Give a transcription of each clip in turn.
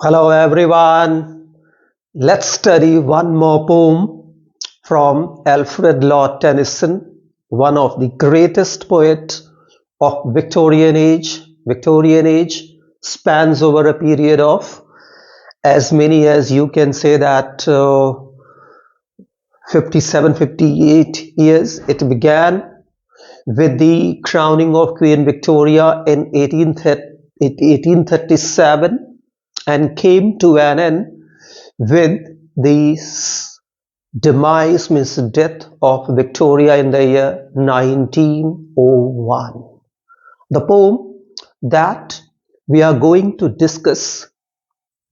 Hello everyone. Let's study one more poem from Alfred Lord Tennyson, one of the greatest poets of Victorian age. Victorian age spans over a period of as many as you can say that 57, 58 years. It began with the crowning of Queen Victoria in 1837 and came to an end with the demise, means death of Victoria in the year 1901. The poem that we are going to discuss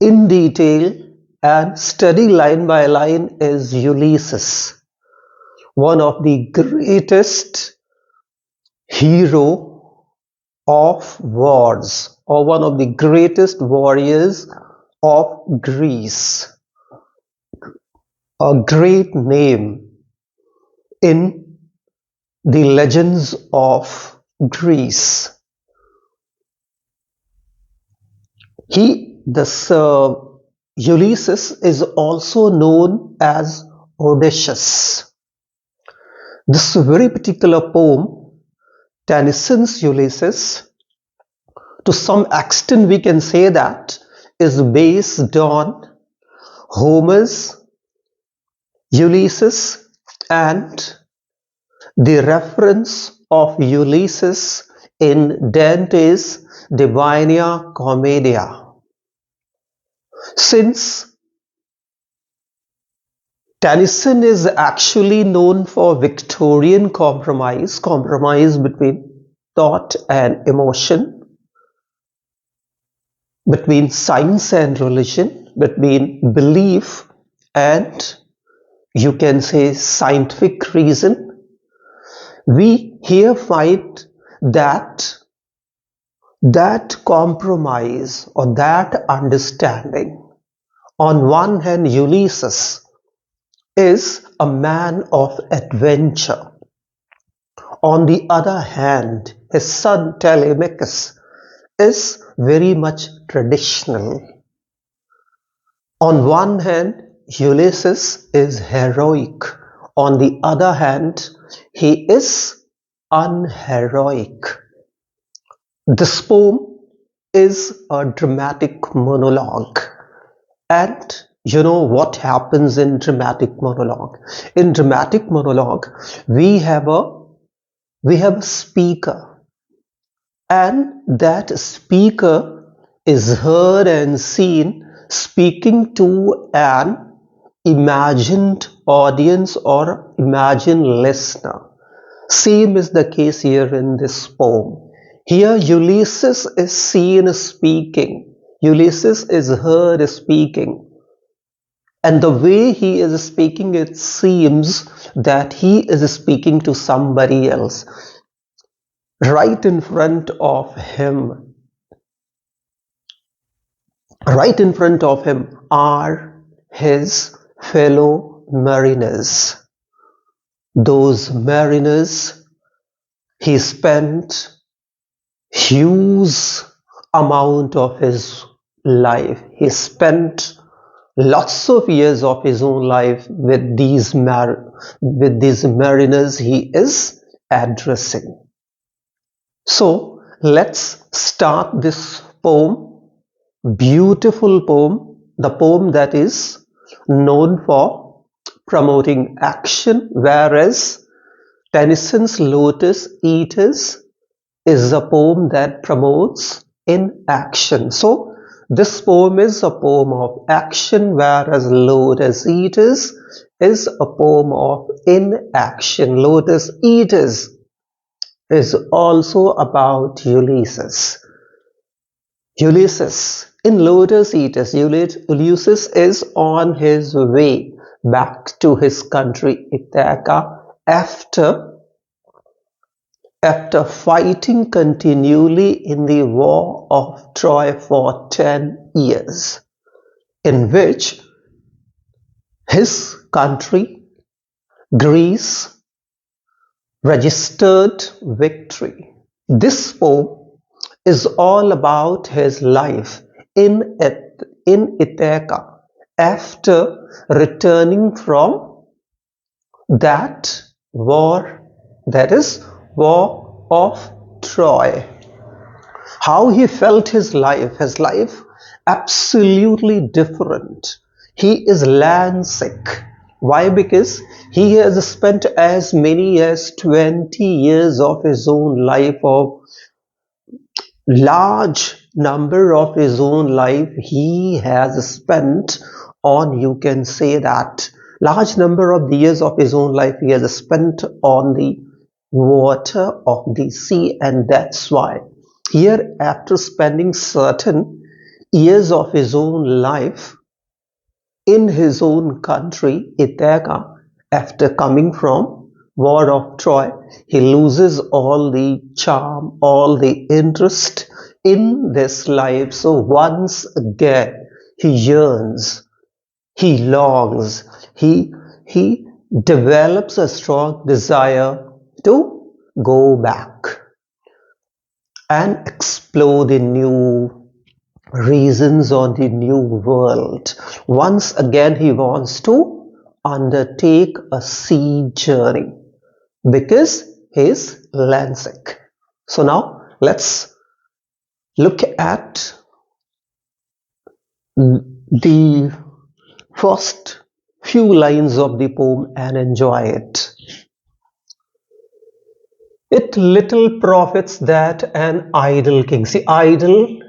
in detail and study line by line is Ulysses, one of the greatest hero of wars, or one of the greatest warriors of Greece, a great name in the legends of Greece. Ulysses is also known as Odysseus. This very particular poem, Tennyson's Ulysses, to some extent we can say that is based on Homer's Ulysses and the reference of Ulysses in Dante's Divina Commedia. Since Tennyson is actually known for Victorian compromise between thought and emotion, between science and religion, between belief and, you can say, scientific reason, we here find that compromise or that understanding. On one hand, Ulysses is a man of adventure. On the other hand, his son Telemachus is very much traditional. On one hand, Ulysses is heroic. On the other hand, he is unheroic. This poem is a dramatic monologue. And you know what happens in dramatic monologue? In dramatic monologue, we have a speaker, and that speaker is heard and seen speaking to an imagined audience or imagined listener. Same is the case here in this poem. Here Ulysses is seen speaking. Ulysses is heard speaking. And the way he is speaking, it seems that he is speaking to somebody else. Right in front of him are his fellow mariners. Those mariners, he spent huge amount of his life. He spent lots of years of his own life with these mariners he is addressing. So let's start this poem, beautiful poem, the poem that is known for promoting action, whereas Tennyson's Lotus Eaters is a poem that promotes inaction. So this poem is a poem of action, whereas Lotus Eaters is a poem of inaction. Lotus Eaters is also about Ulysses. In Lotus Eaters, Ulysses is on his way back to his country Ithaca after fighting continually in the war of Troy for 10 years, in which his country, Greece, registered victory. This poem is all about his life in in Ithaca after returning from that war, that is, War of Troy. How he felt his life absolutely different. He is land sick. Why? Because he has spent as many as 20 years of his own life, or large number of his own life he has spent on, you can say that large number of the years of his own life he has spent on the water of the sea, and that's why here, after spending certain years of his own life in his own country, Ithaca, after coming from War of Troy, he loses all the charm, all the interest in this life. So once again, he yearns, he longs, he develops a strong desire to go back and explore the new reasons on the new world. Once again, he wants to undertake a sea journey because he is landsick. So now let's look at the first few lines of the poem and enjoy it. It little profits that an idle king. See, idle,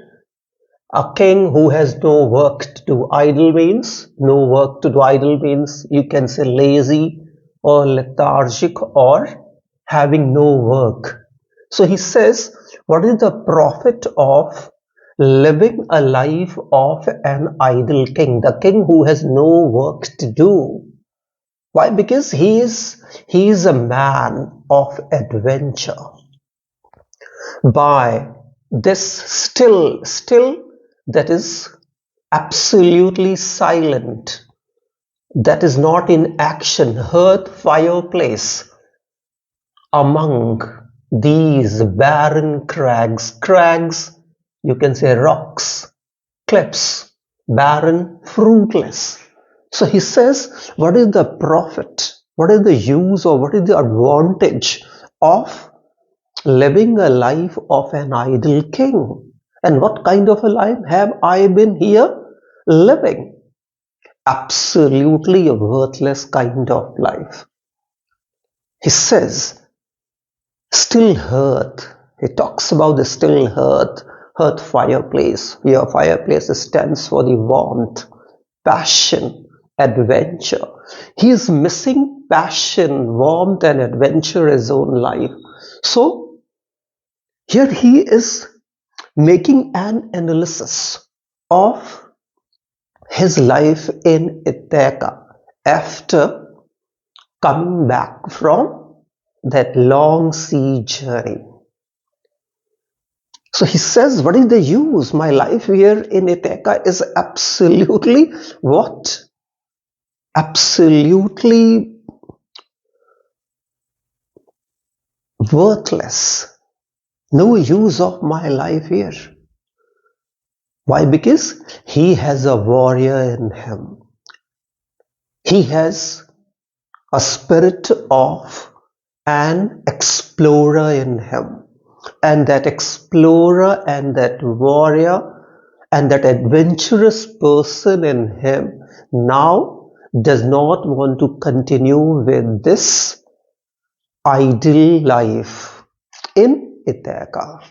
a king who has no work to do. Idle means no work to do. Idle means you can say lazy or lethargic or having no work. So he says, what is the profit of living a life of an idle king? The king who has no work to do. Why? Because he is a man of adventure. By this still that is absolutely silent, that is not in action, hearth fireplace among these barren crags, you can say rocks, cliffs, barren, fruitless. So he says, what is the profit? What is the use, or what is the advantage of living a life of an idle king? And what kind of a life have I been here living? Absolutely a worthless kind of life. He says, still hearth. He talks about the still hearth fireplace. Here fireplace stands for the warmth, passion, adventure. He is missing passion, warmth and adventure in his own life. So here he is making an analysis of his life in Ithaca after coming back from that long sea journey. So he says, what is the use? My life here in Ithaca is absolutely what? Absolutely worthless. No use of my life here. Why? Because he has a warrior in him. He has a spirit of an explorer in him. And that explorer and that warrior and that adventurous person in him now does not want to continue with this idle life in Ithaca.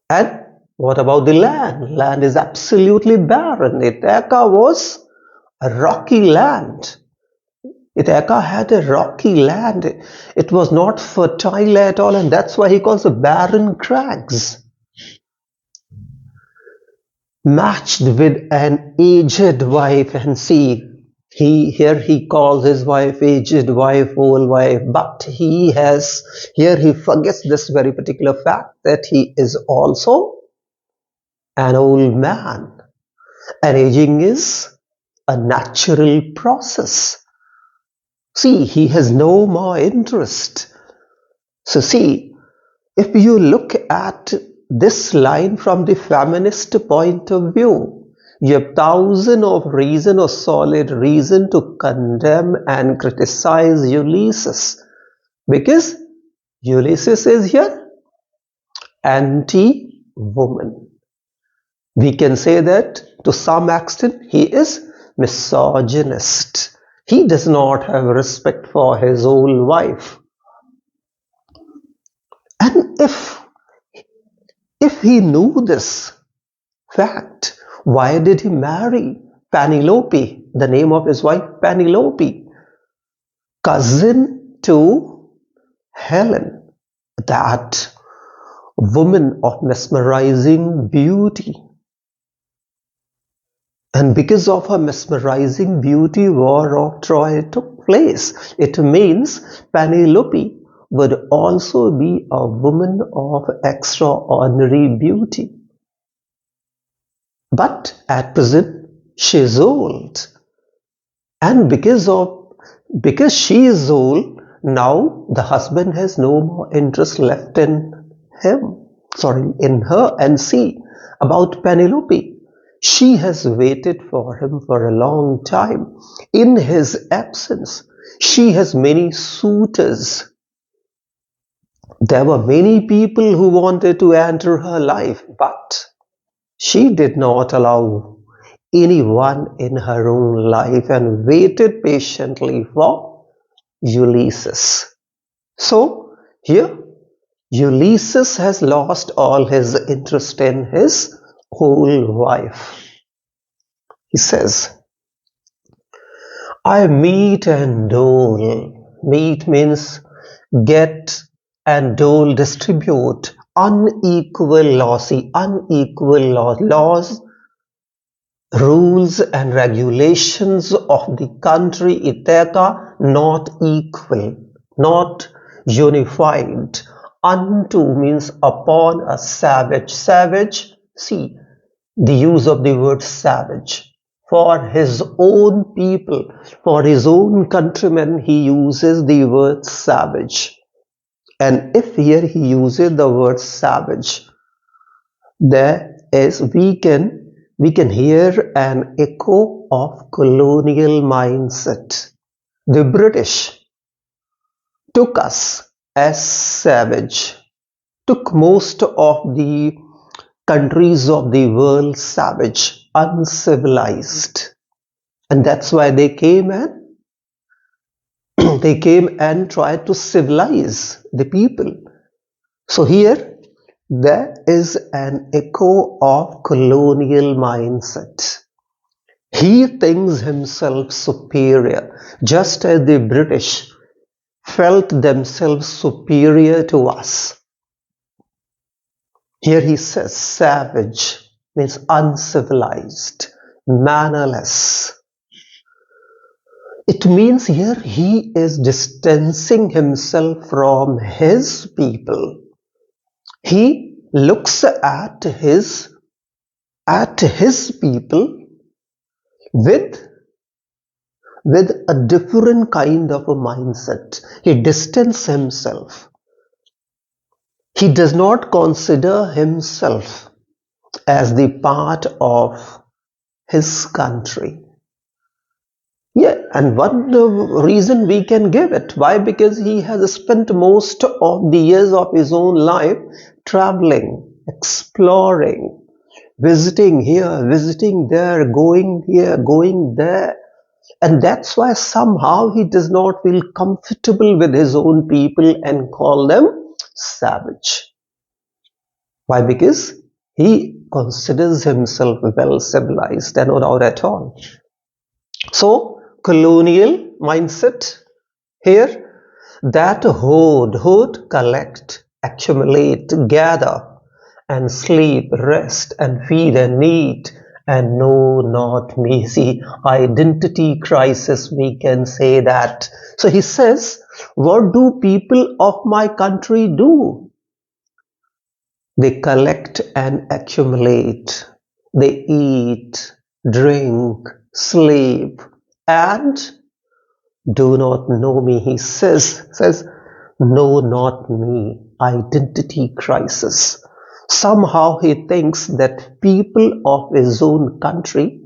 And what about the land? Land is absolutely barren. Ithaca was a rocky land. Ithaca had a rocky land. It was not fertile at all, and that's why he calls it barren crags. Matched with an aged wife, and see, here he calls his wife aged wife, old wife, but he forgets this very particular fact that he is also an old man, and aging is a natural process. See, he has no more interest. So see, if you look at this line from the feminist point of view, You have thousands of reason or solid reason to condemn and criticize Ulysses, because Ulysses is here anti-woman. We can say that to some extent he is misogynist. He does not have respect for his own wife. And if he knew this fact, why did he marry Penelope, the name of his wife Penelope, cousin to Helen, that woman of mesmerizing beauty? And because of her mesmerizing beauty, War of Troy took place. It means Penelope would also be a woman of extraordinary beauty. But at present, she is old. And because she is old, now the husband has no more interest left in her. And see about Penelope. She has waited for him for a long time. In his absence, she has many suitors. There were many people who wanted to enter her life, but she did not allow anyone in her own life and waited patiently for Ulysses. So here, Ulysses has lost all his interest in his whole wife. He says, I meet and dole. Meet means get, and dole distribute. Unequal laws. See, unequal laws, rules and regulations of the country Ithaca not equal, not unified. Unto means upon a savage. Savage, see the use of the word savage. For his own people, for his own countrymen, he uses the word savage. And if here he uses the word savage, there is, we can hear an echo of colonial mindset. The British took us as savage, took most of the countries of the world savage, uncivilized, and that's why they came and tried to civilize the people. So here there is an echo of colonial mindset. He thinks himself superior, just as the British felt themselves superior to us. Here he says savage means uncivilized, mannerless. It means here he is distancing himself from his people. He looks at his people with a different kind of a mindset. He distances himself. He does not consider himself as the part of his country. Yeah, and one reason we can give it. Why? Because he has spent most of the years of his own life traveling, exploring, visiting here, visiting there, going here, going there. And that's why somehow he does not feel comfortable with his own people and call them savage. Why? Because he considers himself well civilized, and no doubt at all. So, colonial mindset here, that hoard, collect, accumulate, gather, and sleep, rest, and feed and eat, and no, not me. See, identity crisis, we can say that. So he says, what do people of my country do? They collect and accumulate. They eat, drink, sleep, and do not know me. He says, no, not me. Identity crisis. Somehow he thinks that people of his own country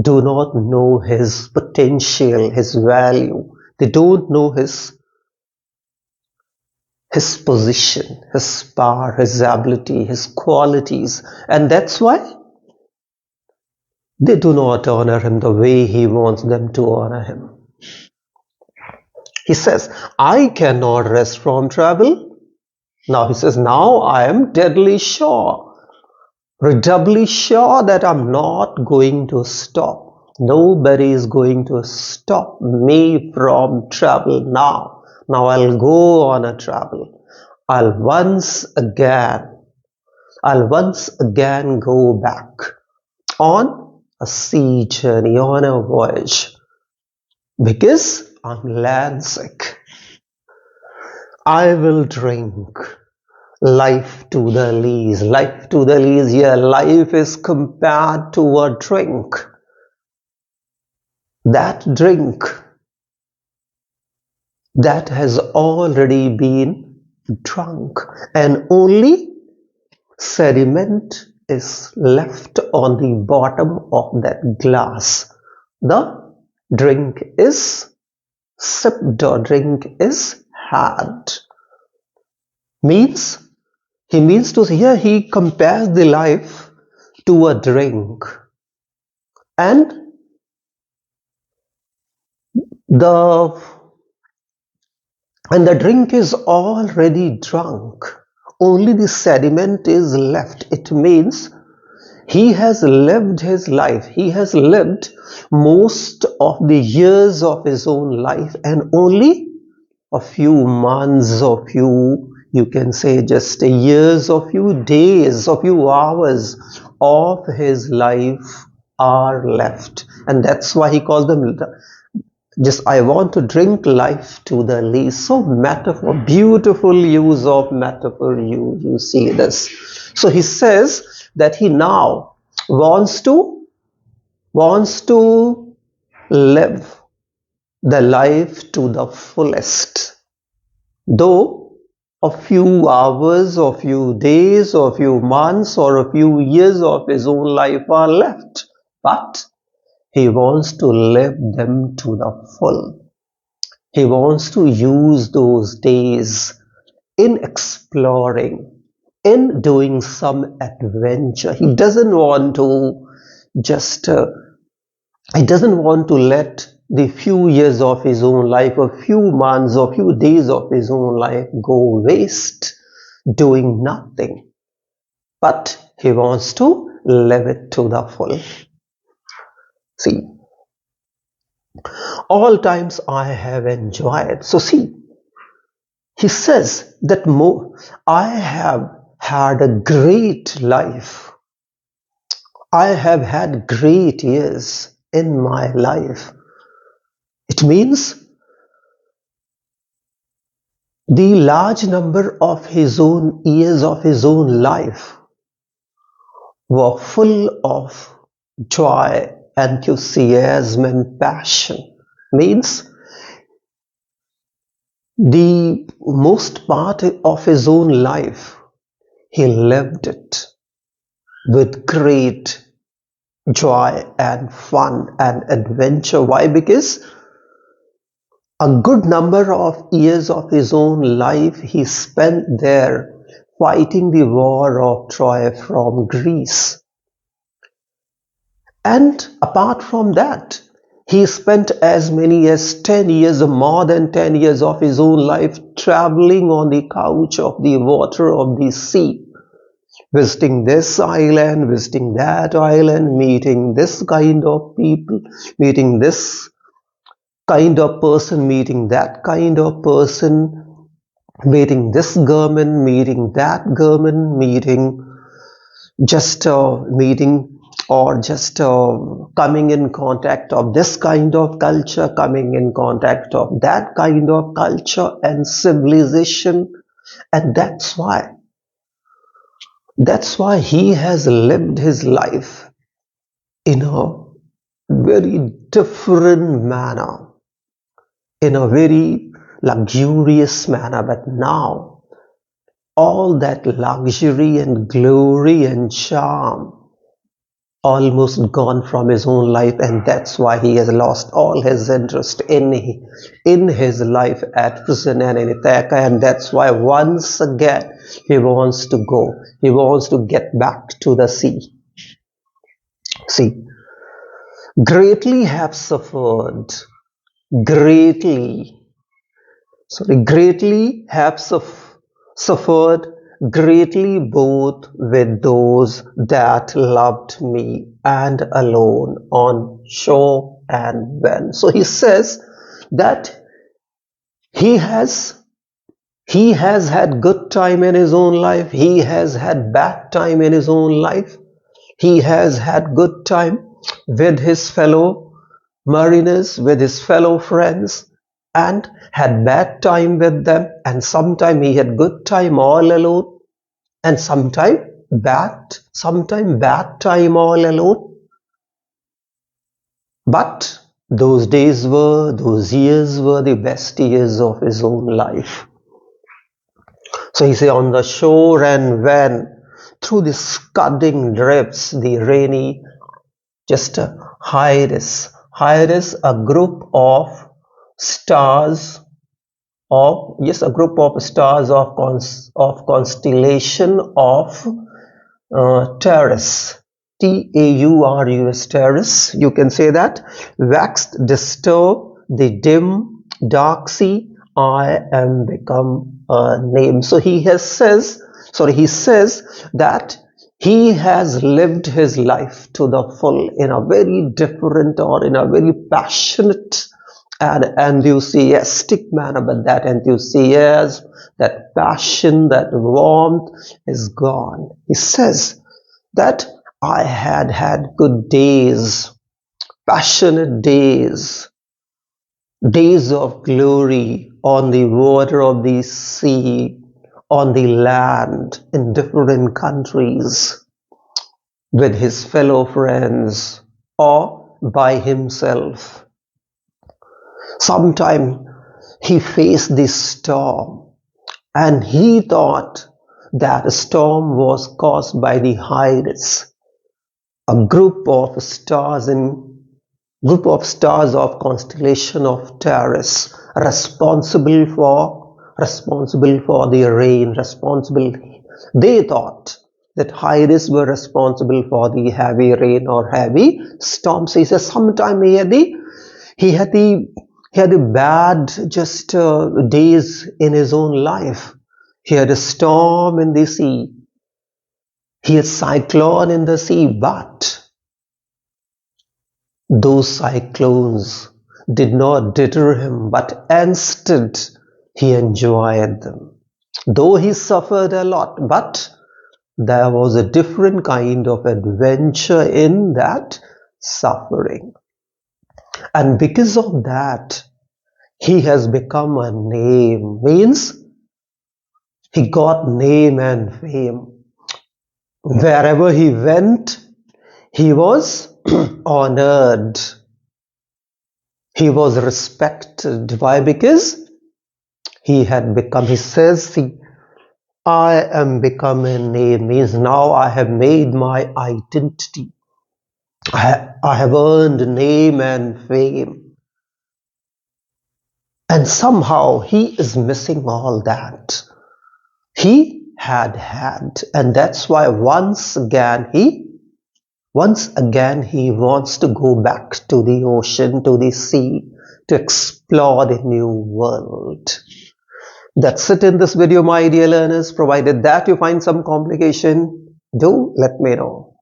do not know his potential, his value. They don't know his position, his power, his ability, his qualities. And that's why they do not honor him the way he wants them to honor him. He says, I cannot rest from travel. Now he says, now I am deadly sure, doubly sure that I'm not going to stop. Nobody is going to stop me from travel now. Now I'll go on a travel. I'll once again go back on a sea journey, on a voyage, because I'm land sick. I will drink life to the lees. Life to the lees, yeah, life is compared to a drink. That drink that has already been drunk, and only sediment is left on the bottom of that glass. The drink is sipped or drink is had. He means to say here he compares the life to a drink, and the drink is already drunk. Only the sediment is left. It means he has lived his life. He has lived most of the years of his own life, and only a few months, or you can say just years, or few days, or few hours of his life are left. And that's why he calls them just, I want to drink life to the least. So metaphor, beautiful use of metaphor, you see this. So he says that he now wants to live the life to the fullest, though a few hours, or few days, or few months, or a few years of his own life are left, but he wants to live them to the full. He wants to use those days in exploring, in doing some adventure. He doesn't want to just he doesn't want to let the few years of his own life, a few months, or few days of his own life go waste doing nothing, but he wants to live it to the full. See, all times I have enjoyed. So see, he says that I have had a great life. I have had great years in my life. It means the large number of his own years of his own life were full of joy, enthusiasm, and passion. Means the most part of his own life, he lived it with great joy and fun and adventure. Why? Because a good number of years of his own life he spent there fighting the war of Troy from Greece. And apart from that, he spent as many as 10 years, or more than 10 years of his own life traveling on the couch of the water of the sea, visiting this island, visiting that island, meeting this kind of people, meeting this kind of person, meeting that kind of person, meeting this government, meeting that government, meeting or just coming in contact of this kind of culture, coming in contact of that kind of culture and civilization. And that's why he has lived his life in a very different manner, in a very luxurious manner. But now all that luxury and glory and charm almost gone from his own life, and that's why he has lost all his interest in his life at present and in Ithaca, and that's why once again he wants to go. He wants to get back to the sea. See, greatly have suffered, greatly, greatly have suffered greatly both with those that loved me and alone on shore and when. So he says that he has had good time in his own life, he has had bad time in his own life, he has had good time with his fellow mariners, with his fellow friends, and had bad time with them, and sometime he had good time all alone, and sometime bad time all alone. But those years were the best years of his own life. So he says, on the shore and when, through the scudding drifts, the rainy, just Hydus, a group of stars of constellation of Taurus, Taurus, Taurus, you can say that, waxed disturb the dim dark sea, I am become a name. So he says that he has lived his life to the full in a very different or in a very passionate and enthusiastic manner, but that enthusiasm, that passion, that warmth is gone. He says that I had good days, passionate days, days of glory on the water of the sea, on the land, in different countries, with his fellow friends or by himself. Sometime he faced this storm and he thought that a storm was caused by the Hydus, a group of stars of constellation of Taurus, responsible for the rain, they thought that Hydus were responsible for the heavy rain or heavy storms. He says sometime he had the bad days in his own life. He had a storm in the sea, he had cyclone in the sea, but those cyclones did not deter him, but instead he enjoyed them. Though he suffered a lot, but there was a different kind of adventure in that suffering. And because of that, he has become a name, means he got name and fame. Wherever he went, he was honored. He was respected. Why? Because he says, I am become a name, means now I have made my identity. I have earned name and fame. And somehow he is missing all that he had, and that's why once again he wants to go back to the ocean, to the sea, to explore the new world. That's it in this video, my dear learners. Provided that you find some complication, do let me know.